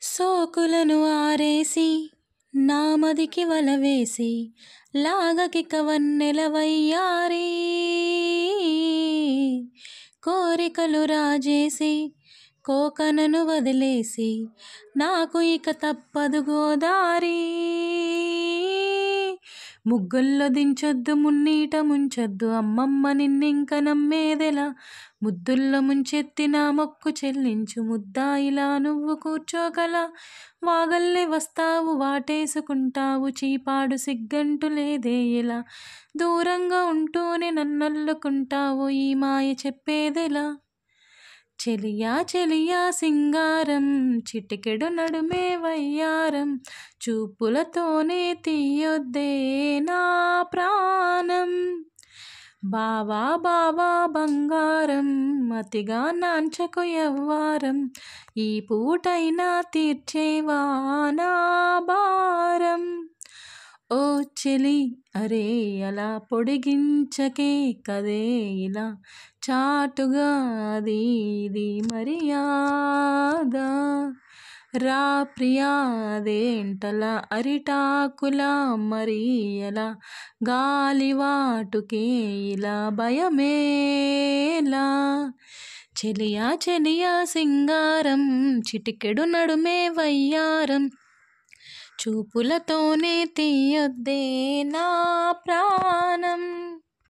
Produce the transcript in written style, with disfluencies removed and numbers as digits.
సోకులను ఆరేసి నామదికి వలవేసి లాగకి కవన్నెల వయ్యారి కోరికలు రాజేసి కోకనను వదిలేసి నాకు ఇక తప్పదు గోదారి ముగ్గుల్లో దించొద్దు మున్నీట ముంచొద్దు అమ్మమ్మ నిన్నింక నమ్మేదెలా ముద్దుల్లో ముంచెత్తి నా మొక్కు చెల్లించు ముద్దాయిలా నువ్వు కూర్చోగల వాగల్లే వస్తావు వాటేసుకుంటావు చీపాడు సిగ్గంటు లేదే ఇలా దూరంగా ఉంటూనే నన్నల్లుకుంటావు ఈ మాయ చెప్పేదెలా చెలియా చెలియా సింగారం చిటికెడు నడుమే వయ్యారం చూపులతోనే తీయొద్దే నా ప్రాణం బావా బావా బంగారం అతిగా నాంచకు యవ్వారం ఈ పూటైనా తీర్చేవా నా భారం ఓ చెలి అరే అలా పొడిగించకే కదే ఇలా చాటుగా అది ఇది మర్యాద రా ప్రియా అదేంటలా అరిటాకులా మరి ఎలా గాలివాటుకే ఇలా భయమేలా చెలియా చెలియా సింగారం చిటికెడు నడుమే వయ్యారం చూపులతోనే తీయొద్దే నా ప్రాణం.